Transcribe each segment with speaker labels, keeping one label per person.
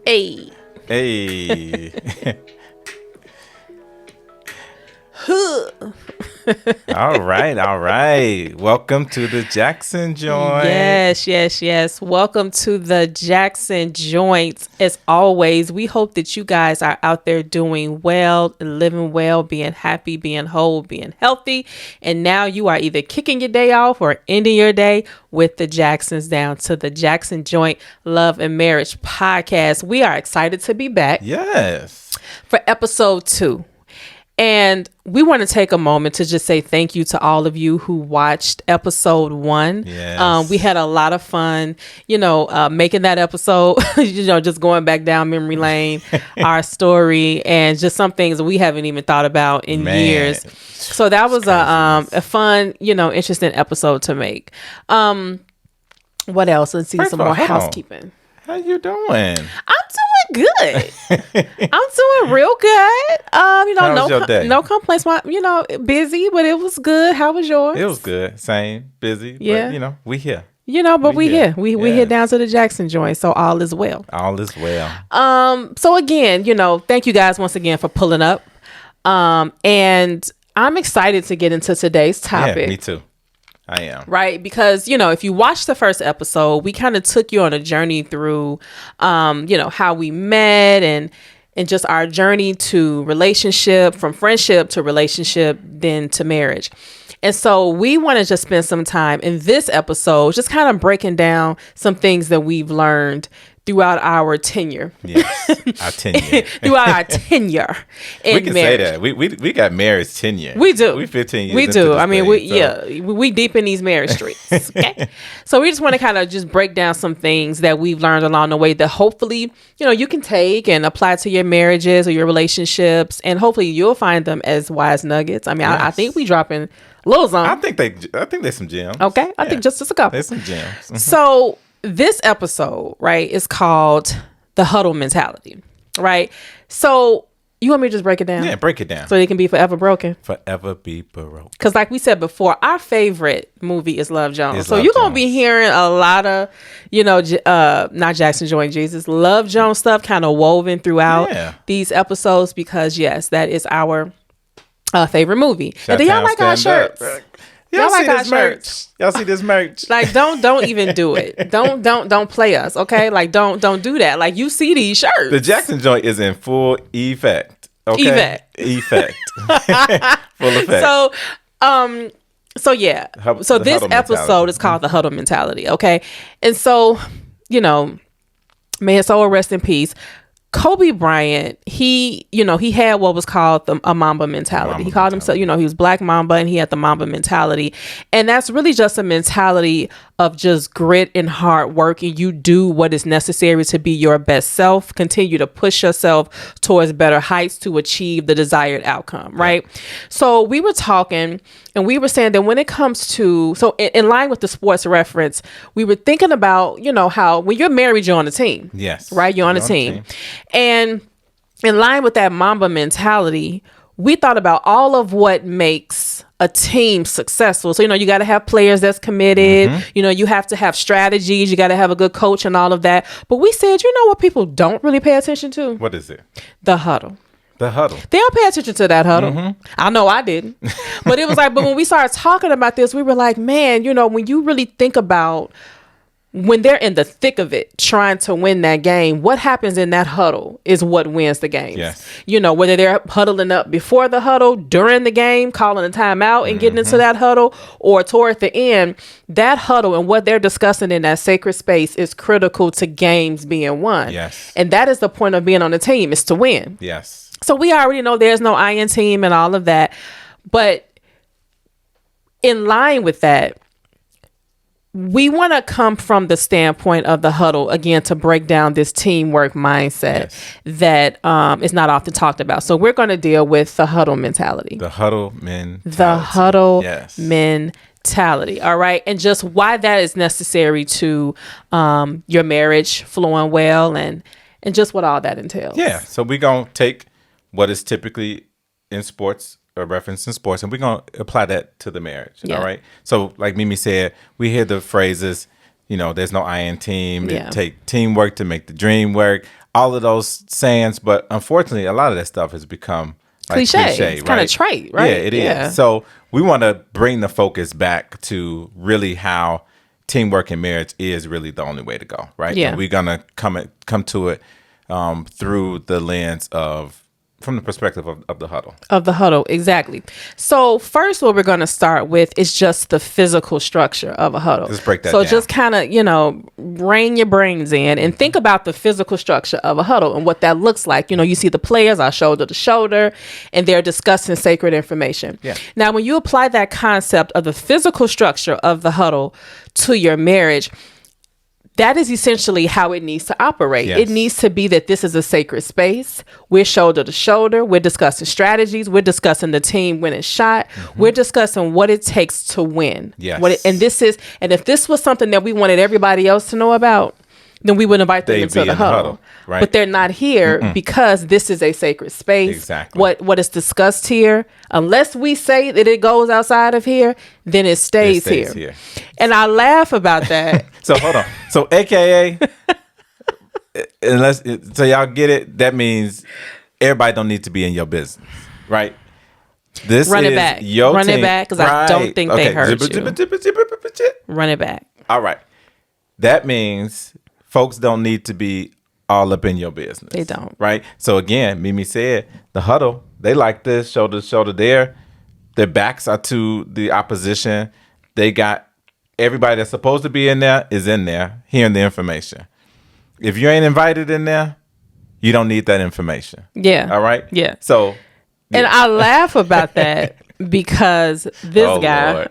Speaker 1: Hey.
Speaker 2: Hey. All right. Welcome to the Jackson Joint.
Speaker 1: Yes. Welcome to the Jackson Joint. As always, we hope that you guys are out there doing well, living well, being happy, being whole, being healthy. And now you are either kicking your day off or ending your day with the Jacksons down to the Jackson Joint Love and Marriage Podcast. We are excited to be back.
Speaker 2: Yes.
Speaker 1: For episode 2. And we want to take a moment to just say thank you to all of you who watched episode 1.
Speaker 2: Yes.
Speaker 1: We had a lot of fun, making that episode, just going back down memory lane, our story, and just some things that we haven't even thought about in years. So that was a fun, interesting episode to make. What else? Let's see, some more housekeeping.
Speaker 2: How you doing?
Speaker 1: I'm doing good. I'm doing real good.
Speaker 2: How was your day?
Speaker 1: No complaints. Busy, but it was good. How was yours?
Speaker 2: It was good. Same, busy.
Speaker 1: Yeah.
Speaker 2: But, we here.
Speaker 1: But we here. We here down to the Jackson Joint, so all is well.
Speaker 2: All is well.
Speaker 1: So again, thank you guys once again for pulling up. And I'm excited to get into today's topic.
Speaker 2: Yeah, me too. I am.
Speaker 1: Right. Because, if you watch the first episode, we kind of took you on a journey through, how we met and just our journey to relationship, from friendship to relationship, then to marriage. And so we want to just spend some time in this episode, just kind of breaking down some things that we've learned throughout our tenure.
Speaker 2: Yes, our tenure.
Speaker 1: Throughout our tenure in
Speaker 2: we can
Speaker 1: marriage.
Speaker 2: say that. We got marriage tenure.
Speaker 1: We do.
Speaker 2: We 15 years
Speaker 1: We
Speaker 2: into
Speaker 1: do.
Speaker 2: this
Speaker 1: I mean,
Speaker 2: thing,
Speaker 1: we deep in these marriage streets. Okay. So we just want to kind of just break down some things that we've learned along the way that hopefully, you can take and apply to your marriages or your relationships. And hopefully you'll find them as wise nuggets. I mean,
Speaker 2: yes.
Speaker 1: I think we dropping little some.
Speaker 2: I think there's some gems.
Speaker 1: Okay. I think just a couple.
Speaker 2: There's some gems. Mm-hmm.
Speaker 1: So this episode, right, is called the Huddle Mentality, right? So you want me to just break it down?
Speaker 2: Yeah, break it down.
Speaker 1: So it can be forever broken?
Speaker 2: Forever be broke.
Speaker 1: Because like we said before, our favorite movie is Love Jones.
Speaker 2: It's
Speaker 1: so
Speaker 2: Love
Speaker 1: you're going to
Speaker 2: Jones.
Speaker 1: be hearing a lot of, not Jackson Joint Jesus, Love Jones stuff kind of woven throughout these episodes because, yes, that is our favorite movie. And do y'all like our shirts?
Speaker 2: Y'all
Speaker 1: like
Speaker 2: see
Speaker 1: our
Speaker 2: this merch? Y'all see this merch?
Speaker 1: Like, don't even do it. Don't play us, okay? Like, don't do that. Like, you see these shirts.
Speaker 2: The Jackson Joint is in full effect. Okay? Effect. Full effect.
Speaker 1: So yeah. So this episode is called the Huddle Mentality, okay? And so, may his soul rest in peace. Kobe Bryant, he had what was called a Mamba mentality. He called himself, he was Black Mamba and he had the Mamba mentality. And that's really just a mentality of just grit and hard work. And you do what is necessary to be your best self. Continue to push yourself towards better heights to achieve the desired outcome, right? Yeah. So we were talking and we were saying that when it comes to, so in line with the sports reference, we were thinking about, how when you're married, you're on a team.
Speaker 2: Yes.
Speaker 1: Right? You're on a team. And in line with that Mamba mentality, we thought about all of what makes a team successful. So, you got to have players that's committed. Mm-hmm. You have to have strategies. You got to have a good coach and all of that. But we said, what people don't really pay attention to?
Speaker 2: What is it?
Speaker 1: The huddle.
Speaker 2: The huddle.
Speaker 1: They don't pay attention to that huddle.
Speaker 2: Mm-hmm.
Speaker 1: I know I didn't. But it was like, but when we started talking about this, we were like, man, when you really think about when they're in the thick of it, trying to win that game, what happens in that huddle is what wins the game.
Speaker 2: Yes.
Speaker 1: Whether they're huddling up before the huddle, during the game, calling a timeout and getting into that huddle, or toward the end, that huddle and what they're discussing in that sacred space is critical to games being won.
Speaker 2: Yes.
Speaker 1: And that is the point of being on the team, is to win.
Speaker 2: Yes.
Speaker 1: So we already know there's no I in team and all of that. But in line with that, we want to come from the standpoint of the huddle, again, to break down this teamwork mindset that is not often talked about. So we're going to deal with the huddle mentality.
Speaker 2: The huddle mentality.
Speaker 1: The huddle mentality. All right. And just why that is necessary to your marriage flowing well and just what all that entails.
Speaker 2: Yeah. So we're going to take what is typically in sports, a reference in sports, and we're going to apply that to the marriage. All right. So like Mimi said, we hear the phrases, there's no I in team. It take teamwork to make the dream work. All of those sayings. But unfortunately, a lot of that stuff has become like cliche.
Speaker 1: It's kind of trite, right?
Speaker 2: Yeah, it is. So we want to bring the focus back to really how teamwork in marriage is really the only way to go, right?
Speaker 1: Yeah.
Speaker 2: And we're going to come to it through the lens from the perspective of the huddle.
Speaker 1: Of the huddle, exactly. So first, what we're going to start with is just the physical structure of a huddle.
Speaker 2: Let's break that down.
Speaker 1: So just kind of, rein your brains in and think about the physical structure of a huddle and what that looks like. You see the players are shoulder to shoulder and they're discussing sacred information.
Speaker 2: Yeah.
Speaker 1: Now, when you apply that concept of the physical structure of the huddle to your marriage, that is essentially how it needs to operate.
Speaker 2: Yes.
Speaker 1: It needs to be that this is a sacred space. We're shoulder to shoulder. We're discussing strategies. We're discussing the team winning shot. Mm-hmm. We're discussing what it takes to win.
Speaker 2: Yes.
Speaker 1: And if this was something that we wanted everybody else to know about, then we would invite them into the huddle.
Speaker 2: Right?
Speaker 1: But they're not here because this is a sacred space.
Speaker 2: Exactly.
Speaker 1: What is discussed here, unless we say that it goes outside of here, then it stays here. And I laugh about that.
Speaker 2: So hold on. So AKA, so y'all get it, that means everybody don't need to be in your business, right? This
Speaker 1: Run
Speaker 2: is
Speaker 1: it back.
Speaker 2: Your
Speaker 1: Run
Speaker 2: team.
Speaker 1: it back because I don't think they heard you. Run it back.
Speaker 2: All right. That means folks don't need to be all up in your business.
Speaker 1: They don't.
Speaker 2: Right? So again, Mimi said, the huddle, they like this, shoulder to shoulder there. Their backs are to the opposition. They got everybody that's supposed to be in there is in there hearing the information. If you ain't invited in there, you don't need that information.
Speaker 1: Yeah.
Speaker 2: All right?
Speaker 1: Yeah.
Speaker 2: So.
Speaker 1: Yeah. And I laugh about that because this guy.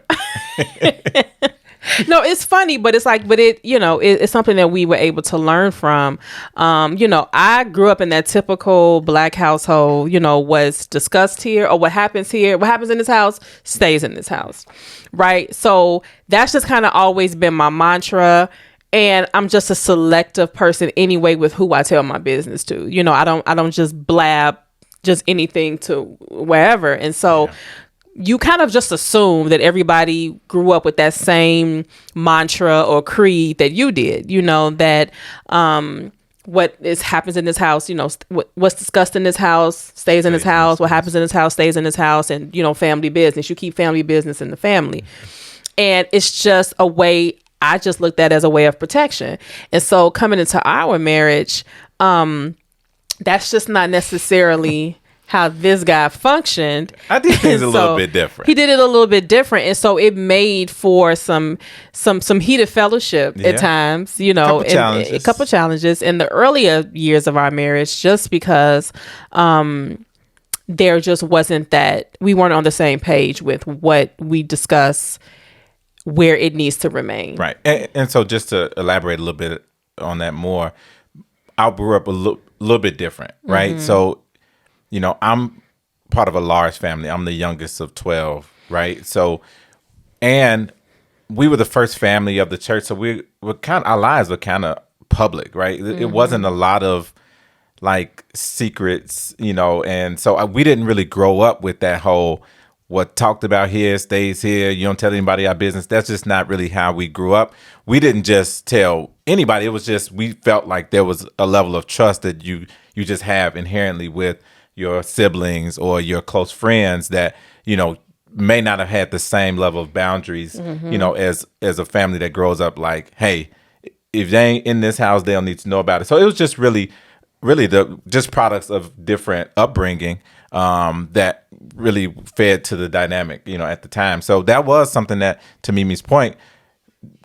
Speaker 1: No, it's funny, but it's like, it's something that we were able to learn from. I grew up in that typical Black household, what's discussed here or what happens here, what happens in this house stays in this house. Right. So that's just kind of always been my mantra. And I'm just a selective person anyway with who I tell my business to. I don't just blab just anything to wherever. And so you kind of just assume that everybody grew up with that same mantra or creed that you did, that happens in this house, what's discussed in this house stays in this house. What happens in this house stays in this house. And, family business. You keep family business in the family. And it's just a way, I just looked at it as a way of protection. And so coming into our marriage, that's just not necessarily how this guy functioned.
Speaker 2: I did things a little bit different.
Speaker 1: He did it a little bit different. And so it made for some heated fellowship at times, a couple challenges in the earlier years of our marriage, just because there just wasn't that, we weren't on the same page with what we discuss, where it needs to remain.
Speaker 2: Right. And so just to elaborate a little bit on that more, I grew up a little bit different, right? Mm-hmm. So, I'm part of a large family. I'm the youngest of 12, right? So, and we were the first family of the church. So our lives were kind of public, right? Mm-hmm. It wasn't a lot of like secrets, and so we didn't really grow up with that whole, what talked about here stays here. You don't tell anybody our business. That's just not really how we grew up. We didn't just tell anybody. It was just, we felt like there was a level of trust that you just have inherently with your siblings or your close friends that, may not have had the same level of boundaries, as a family that grows up like, hey, if they ain't in this house, they'll need to know about it. So it was just really just products of different upbringing that really fed to the dynamic, at the time. So that was something that, to Mimi's point,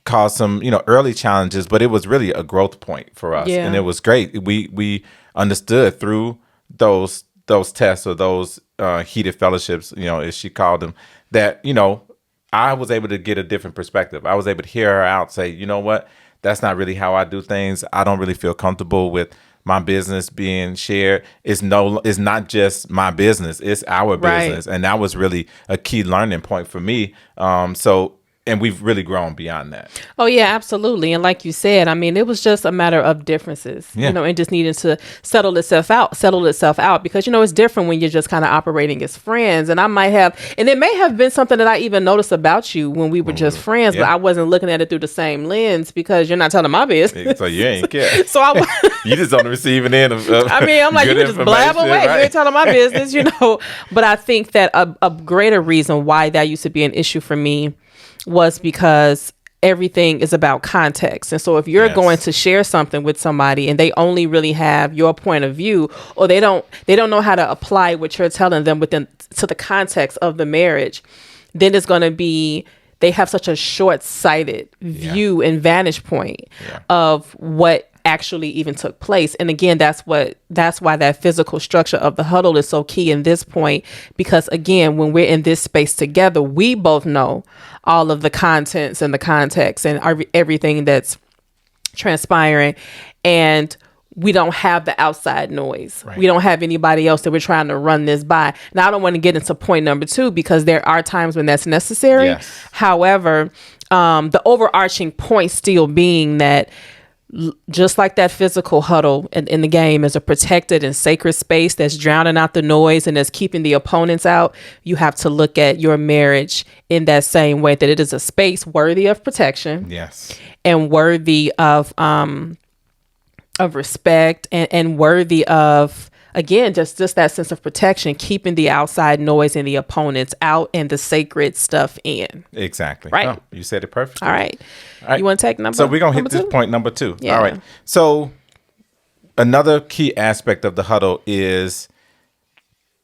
Speaker 2: caused some, early challenges, but it was really a growth point for us. Yeah. And it was great. We understood through those tests or those heated fellowships, as she called them, that, I was able to get a different perspective. I was able to hear her out, say, you know what, that's not really how I do things. I don't really feel comfortable with my business being shared. It's not just my business, it's our business. And that was really a key learning point for me. And we've really grown beyond that.
Speaker 1: Oh, yeah, absolutely. And like you said, I mean, it was just a matter of differences, and just needing to settle itself out because, it's different when you're just kind of operating as friends. And it may have been something that I even noticed about you when we were just friends, but I wasn't looking at it through the same lens because you're not telling my business.
Speaker 2: So you ain't care.
Speaker 1: So
Speaker 2: you just on the receiving end of
Speaker 1: I mean, I'm like, you just blab away. Right? You ain't telling my business, But I think that a greater reason why that used to be an issue for me was because everything is about context. And so if you're going to share something with somebody and they only really have your point of view, or they don't know how to apply what you're telling them to the context of the marriage, then it's going to be, they have such a short-sighted view and vantage point of what actually even took place. And again, that's why that physical structure of the huddle is so key in this point, because again, when we're in this space together, we both know all of the contents and the context and everything that's transpiring, and we don't have the outside noise. Right. We don't have anybody else that we're trying to run this by. Now, I don't want to get into point number 2 because there are times when that's necessary. Yes. However, the overarching point still being that just like that physical huddle in the game is a protected and sacred space that's drowning out the noise and that's keeping the opponents out, you have to look at your marriage in that same way, that it is a space worthy of protection.
Speaker 2: Yes.
Speaker 1: And worthy of respect and worthy of, again, just that sense of protection, keeping the outside noise and the opponents out and the sacred stuff in.
Speaker 2: Exactly.
Speaker 1: Right.
Speaker 2: Oh, you said it perfectly.
Speaker 1: All right. You want to take number?
Speaker 2: So we're going to hit this point number 2. Yeah. All right. So another key aspect of the huddle is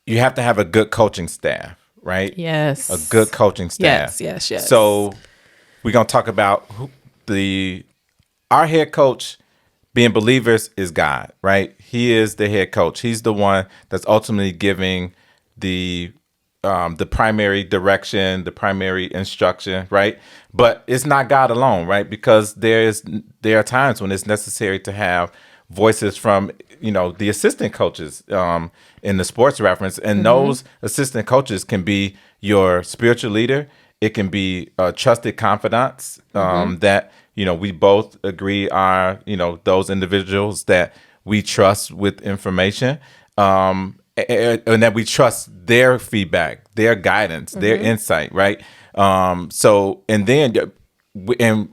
Speaker 2: you have to have a good coaching staff, right?
Speaker 1: Yes.
Speaker 2: A good coaching staff.
Speaker 1: Yes.
Speaker 2: So we're going to talk about our head coach. Being believers is God, right? He is the head coach. He's the one that's ultimately giving the primary direction, the primary instruction, right? But it's not God alone, right? Because there are times when it's necessary to have voices from, the assistant coaches in the sports reference. And those assistant coaches can be your spiritual leader. It can be trusted confidants that, we both agree are, those individuals that we trust with information, and that we trust their feedback, their guidance, their insight, right? And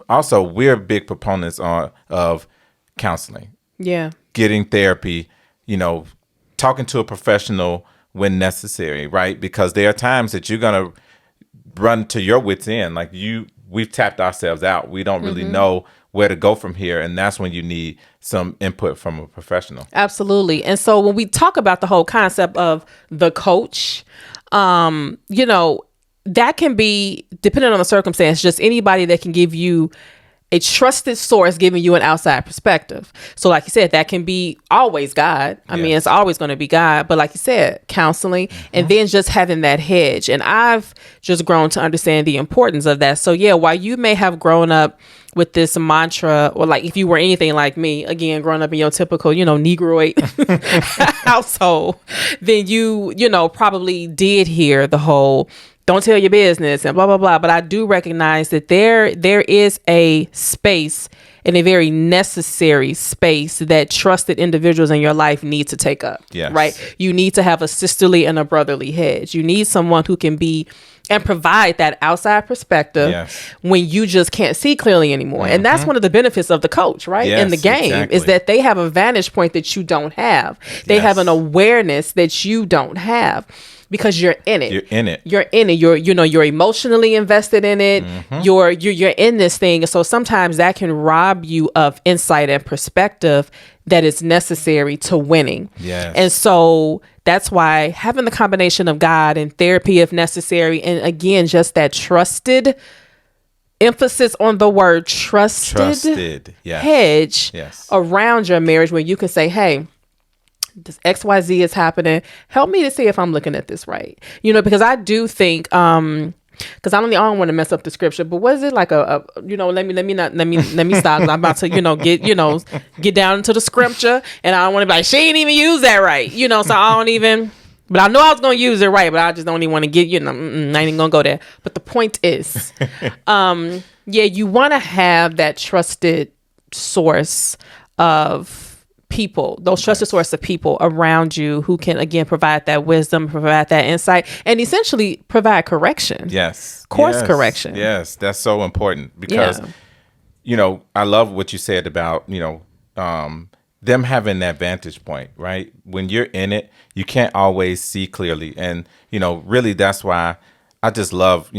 Speaker 2: also we're big proponents of counseling.
Speaker 1: Yeah. Getting
Speaker 2: therapy, talking to a professional when necessary, right? Because there are times that you're going to run to your wits end. Like we've tapped ourselves out. We don't really know where to go from here. And that's when you need some input from a professional.
Speaker 1: Absolutely. And so when we talk about the whole concept of the coach, that can be, depending on the circumstance, just anybody that can give you a trusted source giving you an outside perspective. So like you said, that can be always God. I mean, it's always going to be God. But like you said, counseling and then just having that hedge. And I've just grown to understand the importance of that. So yeah, while you may have grown up with this mantra, or like if you were anything like me, again, growing up in your typical, Negroid household, then you probably did hear the whole don't tell your business and blah, blah, blah. But I do recognize that there is a space, and a very necessary space, that trusted individuals in your life need to take up.
Speaker 2: Yes.
Speaker 1: Right? You need to have a sisterly and a brotherly hedge. You need someone who can be and provide that outside perspective when you just can't see clearly anymore. And that's one of the benefits of the coach, right? In the game is that they have a vantage point that you don't have. They have an awareness that you don't have. Because you're in it. You're emotionally invested in it. You're in this thing. So sometimes that can rob you of insight and perspective that is necessary to winning.
Speaker 2: Yes.
Speaker 1: And so that's why having the combination of God and therapy if necessary, and again, just that trusted, emphasis on the word trusted. Hedge around your marriage, where you can say, hey, this XYZ is happening. Help me to see if I'm looking at this right. Because I do think because I don't want to mess up the scripture, but what is it like let me stop. I'm about to, get down into the scripture, and I don't want to be like, she ain't even use that right. So I don't even, but I know I was going to use it right, but I just don't even want to get, I ain't even going to go there. But the point is, you want to have that trusted source of people, those trusted source of people around you who can, again, provide that wisdom, provide that insight, and essentially provide correction. Course correction.
Speaker 2: Yes, that's so important because, I love what you said about, them having that vantage point, right? When you're in it, you can't always see clearly. And, really that's why I just love,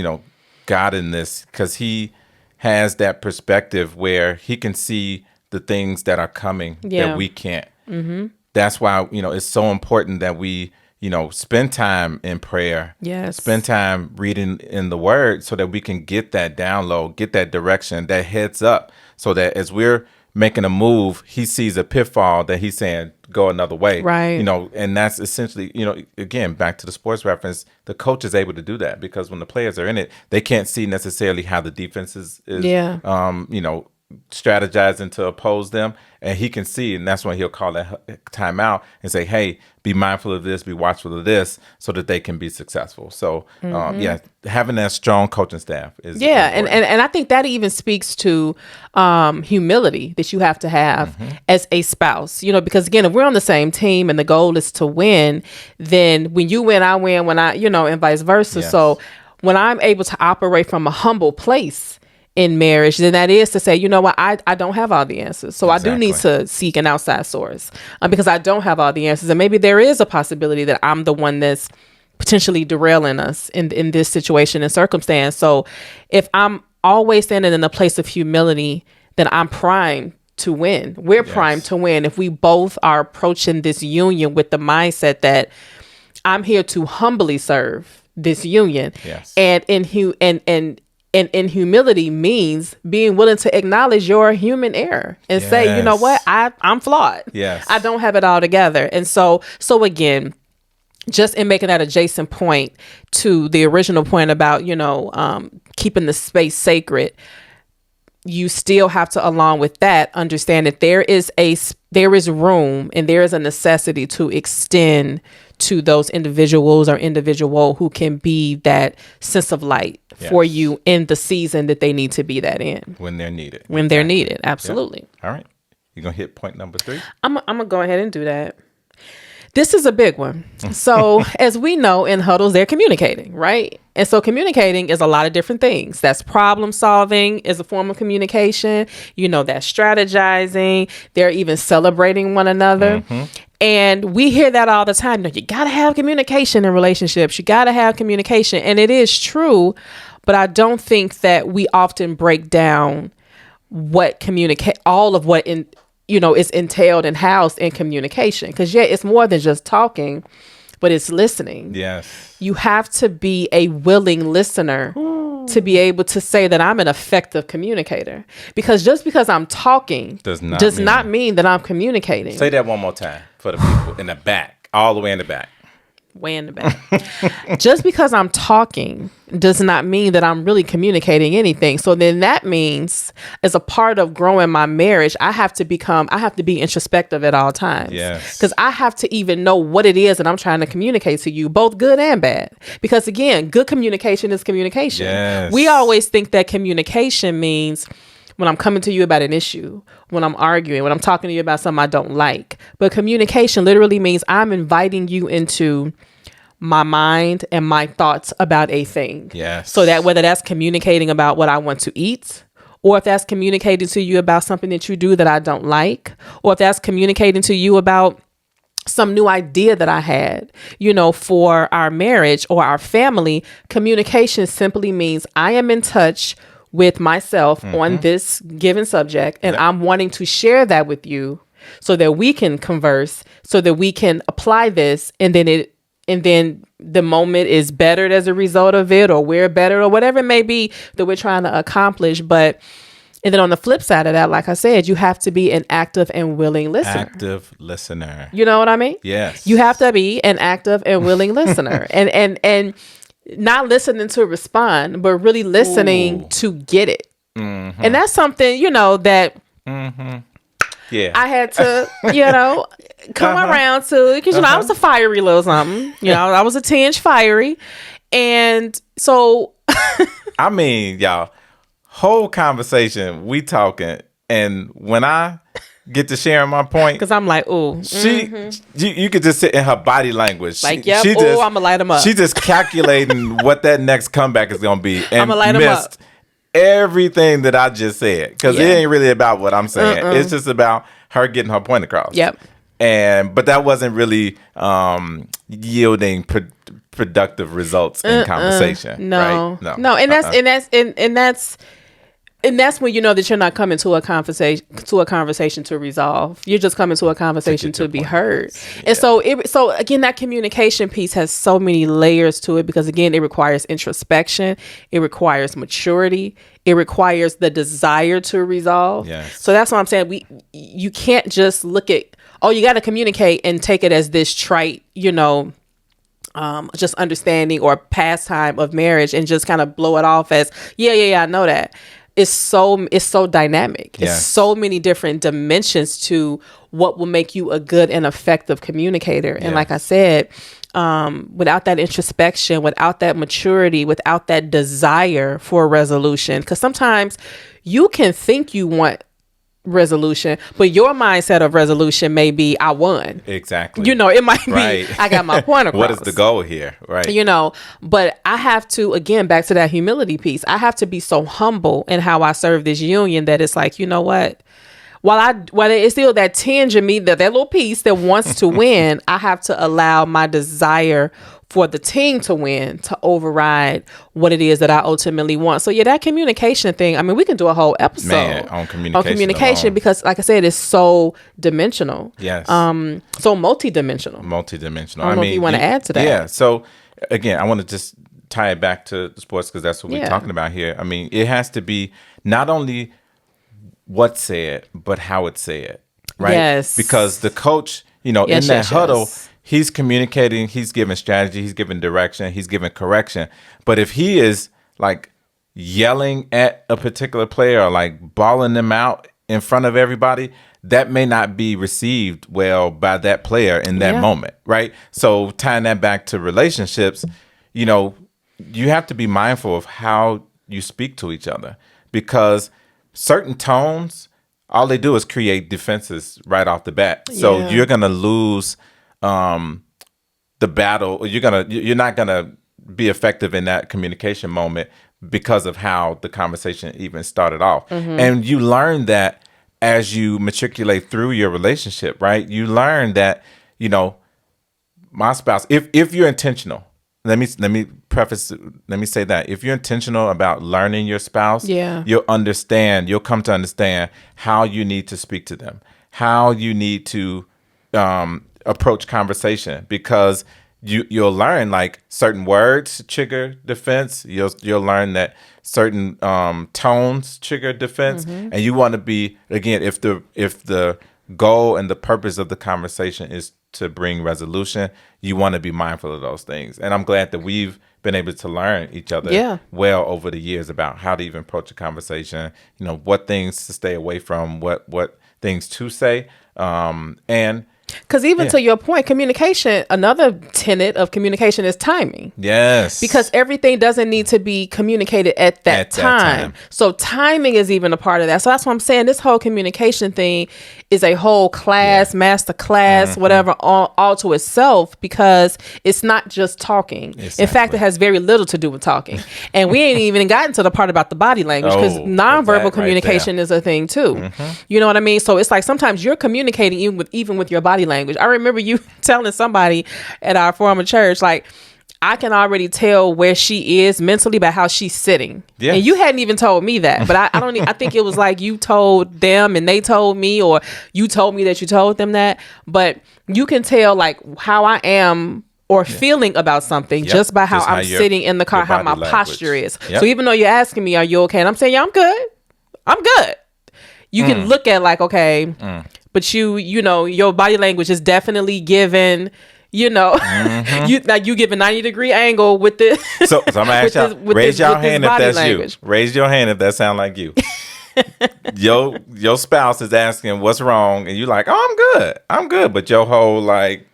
Speaker 2: God in this, because he has that perspective where he can see the things that are coming that we can't. Mm-hmm. That's why, it's so important that we, spend time in prayer.
Speaker 1: Yes.
Speaker 2: Spend time reading in the word so that we can get that download, get that direction, that heads up, so that as we're making a move, he sees a pitfall that he's saying, go another way.
Speaker 1: Right.
Speaker 2: And that's essentially, again, back to the sports reference, the coach is able to do that because when the players are in it, they can't see necessarily how the defense is strategizing to oppose them, and he can see, and that's when he'll call that timeout and say, hey, be mindful of this, be watchful of this, so that they can be successful. So having that strong coaching staff is important.
Speaker 1: and I think that even speaks to humility that you have to have as a spouse, because again, if we're on the same team and the goal is to win, then when you win, I win, when I, and vice versa.
Speaker 2: Yes.
Speaker 1: So when I'm able to operate from a humble place in marriage, then that is to say, you know what, I don't have all the answers. So exactly. I do need to seek an outside source because I don't have all the answers. And maybe there is a possibility that I'm the one that's potentially derailing us in this situation and circumstance. So if I'm always standing in a place of humility, then I'm primed to win. We're primed to win if we both are approaching this union with the mindset that I'm here to humbly serve this union.
Speaker 2: Yes.
Speaker 1: And in humility means being willing to acknowledge your human error and say, you know what, I'm flawed.
Speaker 2: Yes.
Speaker 1: I don't have it all together. And so again, just in making that adjacent point to the original point about, keeping the space sacred, you still have to, along with that, understand that there is room and there is a necessity to extend to those individuals or individual who can be that sense of light for you in the season that they need to be that in.
Speaker 2: When they're needed.
Speaker 1: When they're needed. Absolutely.
Speaker 2: Yep. All right. You're going to hit point number 3?
Speaker 1: I'm going to go ahead and do that. This is a big one. So as we know in huddles, they're communicating, right? And so communicating is a lot of different things. That's problem solving is a form of communication. That's strategizing. They're even celebrating one another. Mm-hmm. And we hear that all the time. You got to have communication in relationships. You got to have communication. And it is true, but I don't think that we often break down what all of what is entailed and housed in communication. Because it's more than just talking, but it's listening.
Speaker 2: Yes.
Speaker 1: You have to be a willing listener to be able to say that I'm an effective communicator. Because just because I'm talking does not mean that I'm communicating.
Speaker 2: Say that one more time for the people in the back, all the way in the back.
Speaker 1: Way in the back. Just because I'm talking does not mean that I'm really communicating anything. So then that means, as a part of growing my marriage, I have to be introspective at all times.
Speaker 2: Yes.
Speaker 1: Because I have to even know what it is that I'm trying to communicate to you, both good and bad. Because again, good communication is communication.
Speaker 2: Yes.
Speaker 1: We always think that communication means when I'm coming to you about an issue, when I'm arguing, when I'm talking to you about something I don't like. But communication literally means I'm inviting you into my mind and my thoughts about a thing.
Speaker 2: Yes.
Speaker 1: So that whether that's communicating about what I want to eat, or if that's communicating to you about something that you do that I don't like, or if that's communicating to you about some new idea that I had, for our marriage or our family, communication simply means I am in touch with myself on this given subject, and I'm wanting to share that with you so that we can converse, so that we can apply this, and then the moment is bettered as a result of it, or we're better, or whatever it may be that we're trying to accomplish. And then on the flip side of that, like I said, you have to be an active and willing listener.
Speaker 2: Active listener.
Speaker 1: You know what I mean?
Speaker 2: Yes.
Speaker 1: You have to be an active and willing listener. And not listening to respond, but really listening to get it. Mm-hmm. And that's something, that I had to, come around to, because, I was a fiery little something, I was a tinge fiery. And so,
Speaker 2: I mean, y'all, whole conversation, we talking. And when I get to sharing my point,
Speaker 1: because I'm like, oh,
Speaker 2: you could just sit in her body language.
Speaker 1: Like, I'm gonna light him up.
Speaker 2: She's just calculating what that next comeback is gonna be, and
Speaker 1: I'm gonna light him up.
Speaker 2: Everything that I just said, because it ain't really about what I'm saying. It's just about her getting her point across.
Speaker 1: Yep.
Speaker 2: But that wasn't really yielding productive results in conversation.
Speaker 1: No,
Speaker 2: right?
Speaker 1: No. And that's when you know that you're not coming to a conversation to resolve. You're just coming to a conversation to be heard. Yeah. And so again, that communication piece has so many layers to it, because again, it requires introspection, it requires maturity, it requires the desire to resolve.
Speaker 2: Yes.
Speaker 1: So that's what I'm saying. You can't just look at, you got to communicate and take it as this trite, just understanding or pastime of marriage, and just kind of blow it off as, I know that. It's so dynamic.
Speaker 2: Yes.
Speaker 1: It's so many different dimensions to what will make you a good and effective communicator. And like I said, without that introspection, without that maturity, without that desire for resolution, because sometimes you can think you want resolution, but your mindset of resolution may be, I won.
Speaker 2: Exactly.
Speaker 1: It might be, I got my point across.
Speaker 2: What is the goal here? Right.
Speaker 1: But I have to, again, back to that humility piece, I have to be so humble in how I serve this union that it's like, you know what? While it's still that tinge in me, that little piece that wants to win, I have to allow my desire for the team to win to override what it is that I ultimately want. So that communication thing, I mean, we can do a whole episode
Speaker 2: on communication
Speaker 1: because, like I said, it's so dimensional.
Speaker 2: Yes.
Speaker 1: So multidimensional.
Speaker 2: I
Speaker 1: don't know if you want to add to that.
Speaker 2: Yeah. So again, I want to just tie it back to sports, because that's what we're talking about here. I mean, it has to be not only what's said, but how it's said, right?
Speaker 1: Yes.
Speaker 2: Because the coach, in that huddle, he's communicating, he's giving strategy, he's giving direction, he's giving correction. But if he is like yelling at a particular player or like bawling them out in front of everybody, that may not be received well by that player in that moment, right? So tying that back to relationships, you have to be mindful of how you speak to each other, because certain tones, all they do is create defenses right off the bat. So you're gonna lose the battle. You're not gonna be effective in that communication moment because of how the conversation even started off. Mm-hmm. And you learn that as you matriculate through your relationship, right? You learn that my spouse, if you're intentional. Let me say that if you're intentional about learning your spouse, you'll come to understand how you need to speak to them, how you need to approach conversation, because you'll learn like certain words trigger defense. You'll learn that certain tones trigger defense, and you want to be, again, if the goal and the purpose of the conversation is to bring resolution, you want to be mindful of those things. And I'm glad that we've been able to learn each other well over the years about how to even approach a conversation, what things to stay away from, what things to say. And
Speaker 1: because even to your point, communication, another tenet of communication is timing.
Speaker 2: Yes.
Speaker 1: Because everything doesn't need to be communicated at that time. So timing is even a part of that. So that's what I'm saying. This whole communication thing is a whole class, master class, whatever, all to itself, because it's not just talking. Exactly. In fact, it has very little to do with talking. And we ain't even gotten to the part about the body language, because nonverbal communication is a thing too. Mm-hmm. You know what I mean? So it's like sometimes you're communicating even with your body language. I remember you telling somebody at our former church, like, I can already tell where she is mentally by how she's sitting. Yes. And you hadn't even told me that, but I think it was like you told them and they told me, or you told me that you told them that, but you can tell like how I am or feeling about something just by how I'm sitting in the car, how my posture is. Yep. So even though you're asking me, are you okay? And I'm saying, I'm good. You can look at like, okay, but you know, your body language is definitely giving, You give a 90-degree angle with this.
Speaker 2: So I'm gonna ask y'all, raise your hand if that's language. You. Raise your hand if that sound like you. Your spouse is asking what's wrong, and you like, oh, I'm good, but your whole like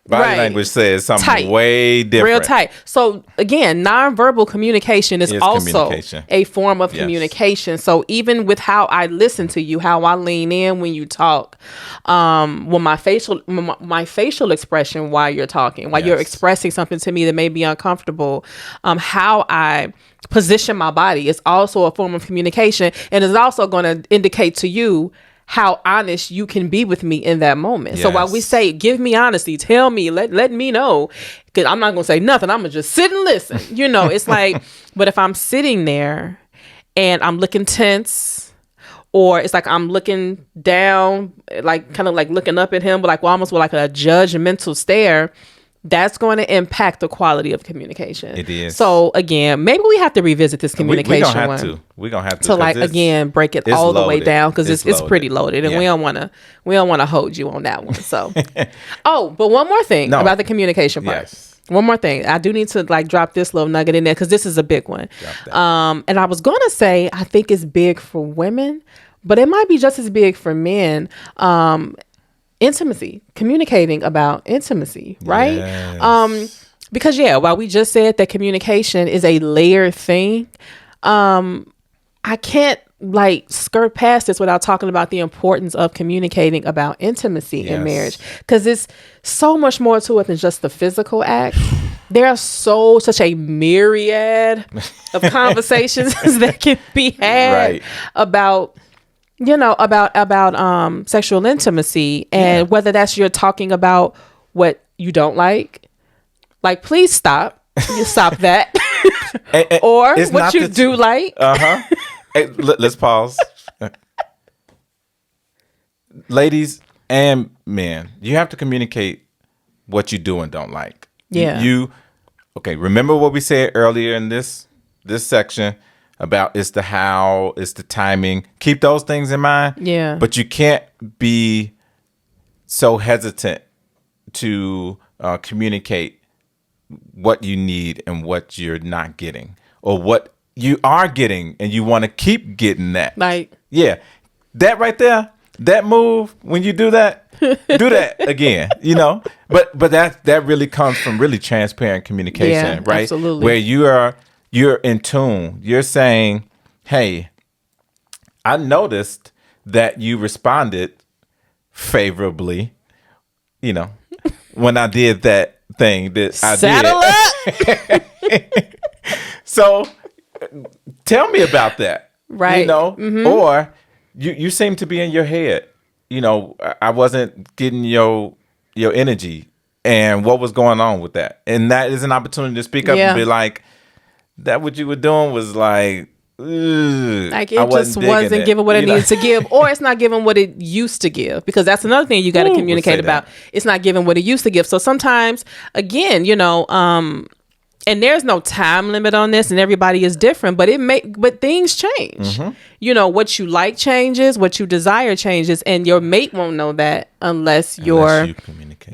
Speaker 2: body language says something tight. Way different.
Speaker 1: Real tight. So again, nonverbal communication is also a form of communication. So even with how I listen to you, how I lean in when you talk, when my facial expression while you're talking, while you're expressing something to me that may be uncomfortable, how I position my body is also a form of communication, and is also going to indicate to you how honest you can be with me in that moment. So while we say, give me honesty, tell me, let me know, because I'm not going to say nothing. I'm going to just sit and listen. It's like, but if I'm sitting there and I'm looking tense, or it's like I'm looking down, like kind of like looking up at him, but like almost with like a judgmental stare, that's going to impact the quality of communication.
Speaker 2: It is.
Speaker 1: So again, maybe we have to revisit this communication.
Speaker 2: We're gonna have to.
Speaker 1: So like again, break it all the way down, because it's pretty loaded, and we don't want to hold you on that one. So, but one more thing about the communication part. Yes. One more thing. I do need to like drop this little nugget in there, because this is a big one. And I was gonna say I think it's big for women, but it might be just as big for men. Intimacy, communicating about intimacy, right? Yes. Because while we just said that communication is a layered thing, I can't like skirt past this without talking about the importance of communicating about intimacy in marriage, because it's so much more to it than just the physical act. There's such a myriad of conversations that can be had about sexual intimacy, and whether that's you're talking about what you don't like please stop. You stop that. Or what you do like.
Speaker 2: Hey, let's pause. Ladies and men, you have to communicate what you do and don't like. Remember what we said earlier in this section about it's the how, it's the timing. Keep those things in mind.
Speaker 1: Yeah.
Speaker 2: But you can't be so hesitant to communicate what you need and what you're not getting, or what you are getting and you want to keep getting that. That right there, that move, when you do that, do that again, But that really comes from really transparent communication, right?
Speaker 1: Absolutely.
Speaker 2: Where you're in tune. You're saying, hey, I noticed that you responded favorably, when I did that thing that I did. So tell me about that.
Speaker 1: Right.
Speaker 2: Mm-hmm. Or you seem to be in your head. I wasn't getting your energy, and what was going on with that. And that is an opportunity to speak up and be like, that what you were doing was like,
Speaker 1: like it just wasn't giving what it needed to give, or it's not giving what it used to give, because that's another thing you got to communicate about. It's not giving what it used to give. So sometimes, again, and there's no time limit on this, and everybody is different, but things change. Mm-hmm. What you like changes, what you desire changes, and your mate won't know that unless you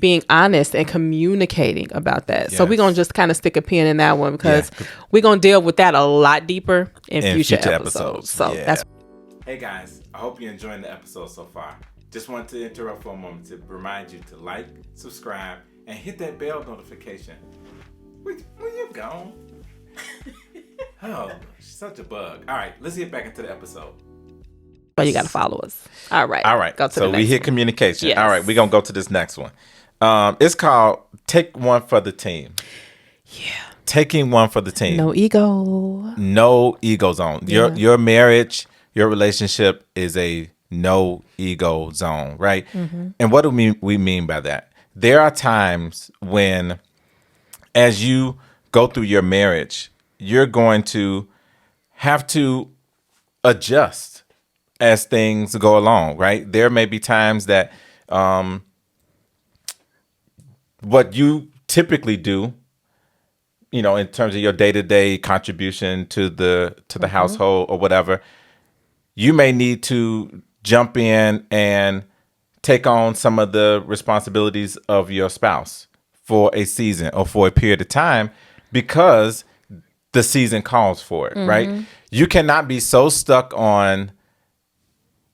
Speaker 1: being honest and communicating about that. Yes. So we're going to just kind of stick a pin in that one, because we're going to deal with that a lot deeper in future episodes. So that's.
Speaker 2: Hey guys, I hope you're enjoying the episode so far. Just wanted to interrupt for a moment to remind you to like, subscribe, and hit that bell notification. Where you gone? Oh, such a bug. All right, let's get back into the episode.
Speaker 1: Oh, you got to follow us. All right.
Speaker 2: Go to so we hit communication. Yes. All right, we're going to go to this next one. It's called Take One for the Team.
Speaker 1: Yeah.
Speaker 2: Taking one for the team.
Speaker 1: No ego.
Speaker 2: No ego zone.
Speaker 1: Yeah.
Speaker 2: Your marriage, your relationship is a no ego zone, right? Mm-hmm. And what do we mean by that? There are times when, as you go through your marriage, you're going to have to adjust as things go along, right? There may be times that what you typically do, in terms of your day-to-day contribution to the household or whatever, you may need to jump in and take on some of the responsibilities of your spouse, for a season or for a period of time because the season calls for it, right? You cannot be so stuck on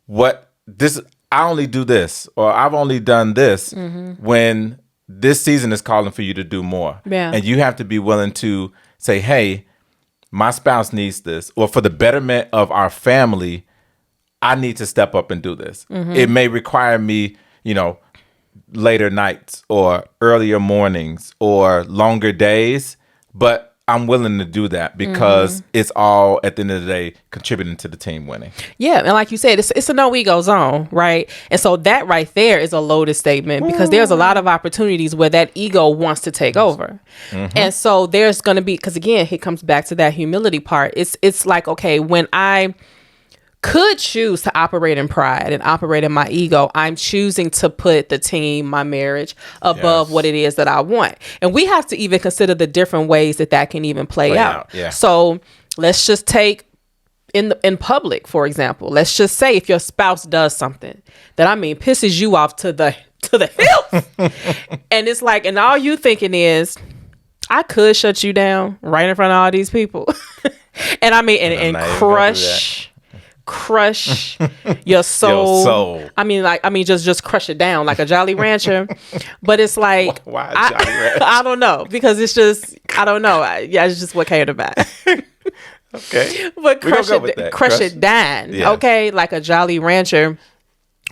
Speaker 2: what this, I only do this, or I've only done this when this season is calling for you to do more.
Speaker 1: Yeah.
Speaker 2: And you have to be willing to say, hey, my spouse needs this, or for the betterment of our family, I need to step up and do this. It may require me, later nights or earlier mornings or longer days, but I'm willing to do that because it's all, at the end of the day, contributing to the team winning.
Speaker 1: Yeah, and like you said, it's a no ego zone, right? And so that right there is a loaded statement because there's a lot of opportunities where that ego wants to take over. And so there's going to be, because again, it comes back to that humility part. It's like, okay, when I could choose to operate in pride and operate in my ego, I'm choosing to put the team, my marriage, above what it is that I want. And we have to even consider the different ways that can even play out.
Speaker 2: Yeah.
Speaker 1: So let's just take in public, for example. Let's just say if your spouse does something that, pisses you off to the hilt. And it's like, and all you thinking is, I could shut you down right in front of all these people. And and crush your soul. Just crush it down like a Jolly Rancher. But it's like,
Speaker 2: why Jolly Rancher?
Speaker 1: I don't know, because it's just, I don't know. It's just what came to mind.
Speaker 2: Okay,
Speaker 1: but crush it down. Yes. Okay, like a Jolly Rancher.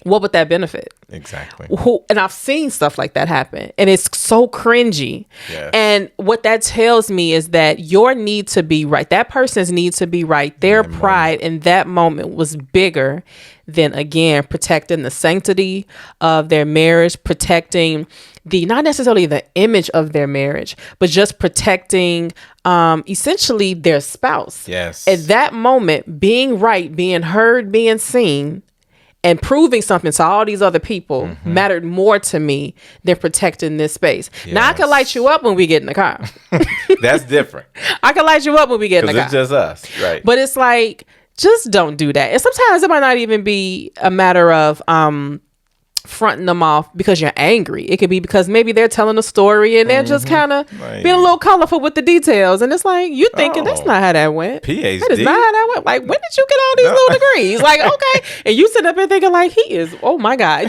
Speaker 1: What would that benefit?
Speaker 2: Exactly.
Speaker 1: And I've seen stuff like that happen, and it's so cringy.
Speaker 2: Yes.
Speaker 1: And what that tells me is that your need to be right, that person's need to be right, their pride in that moment was bigger than, again, protecting the sanctity of their marriage, protecting not necessarily the image of their marriage, but just protecting essentially their spouse.
Speaker 2: Yes.
Speaker 1: At that moment, being right, being heard, being seen, and proving something to all these other people mattered more to me than protecting this space. Yes. Now, I can light you up when we get in the car.
Speaker 2: That's different.
Speaker 1: I can light you up when we get in the car.
Speaker 2: It's just us, right?
Speaker 1: But it's like, just don't do that. And sometimes it might not even be a matter of fronting them off because you're angry. It could be because maybe they're telling a story and they're just kind of being a little colorful with the details. And it's like, you thinking that's not how that went.
Speaker 2: PhD.
Speaker 1: That is not how that went. Like, when did you get all these little degrees? Like, okay. And you sit up and thinking like, he is, oh my God.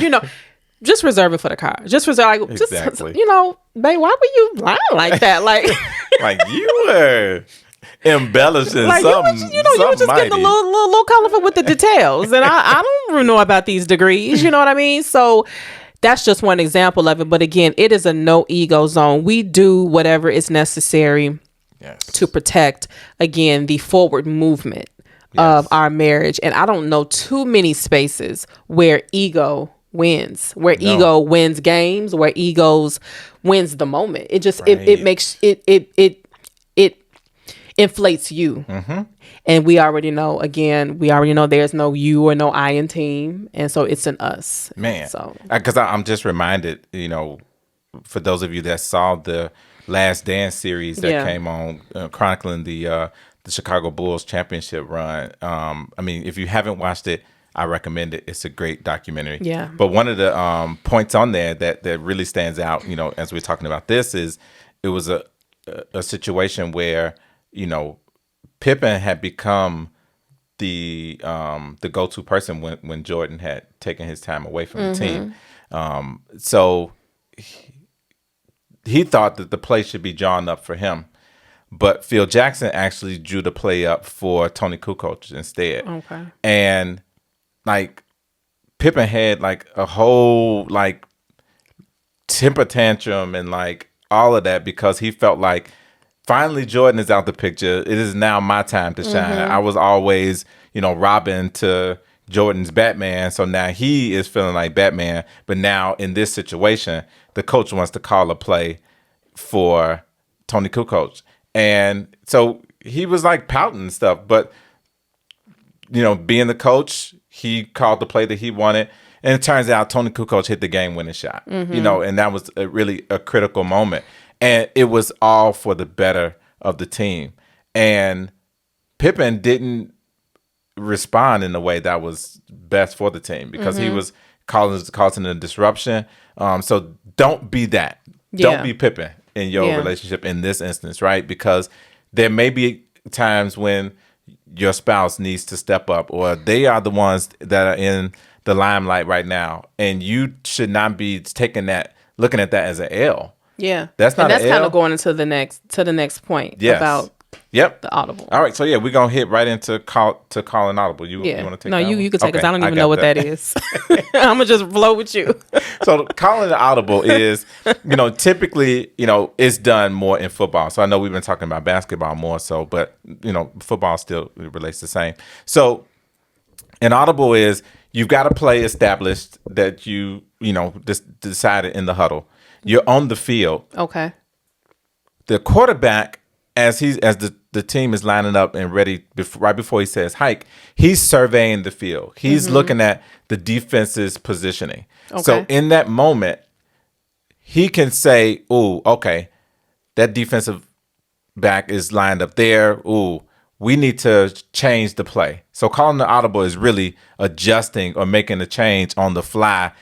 Speaker 1: Just reserve it for the car. Just reserve, like,
Speaker 2: exactly.
Speaker 1: Babe, why were you lying like that? Like,
Speaker 2: like you were embellishing
Speaker 1: like
Speaker 2: something.
Speaker 1: You were just getting a little colorful with the details, and I don't know about these degrees. You know what I mean? So that's just one example of it. But again, it is a no ego zone. We do whatever is necessary to protect, again, the forward movement of our marriage. And I don't know too many spaces where ego wins, where ego wins games, where egos wins the moment. It just it makes it inflates you. And we already know there's no you or no I in team, and so it's an us,
Speaker 2: man.
Speaker 1: So
Speaker 2: because I'm just reminded, for those of you that saw the Last Dance series that came on, chronicling the Chicago Bulls championship run. If you haven't watched it, I recommend it. It's a great documentary.
Speaker 1: Yeah.
Speaker 2: But one of the points on there that really stands out, as we're talking about this, is it was a situation where Pippen had become the go-to person when Jordan had taken his time away from the team. So he thought that the play should be drawn up for him, but Phil Jackson actually drew the play up for Tony Kukoc instead.
Speaker 1: Okay.
Speaker 2: And Pippen had a whole temper tantrum and all of that because he felt like finally Jordan is out the picture. It is now my time to shine. I was always, Robin to Jordan's Batman. So now he is feeling like Batman. But now in this situation, the coach wants to call a play for Tony Kukoc. And so he was pouting and stuff. But, being the coach, he called the play that he wanted. And it turns out Tony Kukoc hit the game-winning shot, and that was really a critical moment. And it was all for the better of the team. And Pippen didn't respond in the way that was best for the team because he was causing a disruption. So don't be that. Don't be Pippin in your relationship in this instance, right? Because there may be times when your spouse needs to step up, or they are the ones that are in the limelight right now, and you should not be looking at that as an L.
Speaker 1: Yeah,
Speaker 2: that's not.
Speaker 1: And that's kind of going into the next point about the audible.
Speaker 2: All right, so we're gonna hit right into calling audible. You want to take?
Speaker 1: No,
Speaker 2: that
Speaker 1: you can take, because I don't even know what that is. I'm gonna just flow with you.
Speaker 2: So calling an audible is, typically, it's done more in football. So I know we've been talking about basketball more so, but football still relates the same. So an audible is, you've got a play established that you decided in the huddle. You're on the field.
Speaker 1: Okay.
Speaker 2: The quarterback, as the team is lining up and ready, right before he says hike, he's surveying the field. He's looking at the defense's positioning. Okay. So in that moment, he can say, "Ooh, okay, that defensive back is lined up there. Ooh, we need to change the play." So calling the audible is really adjusting or making a change on the fly,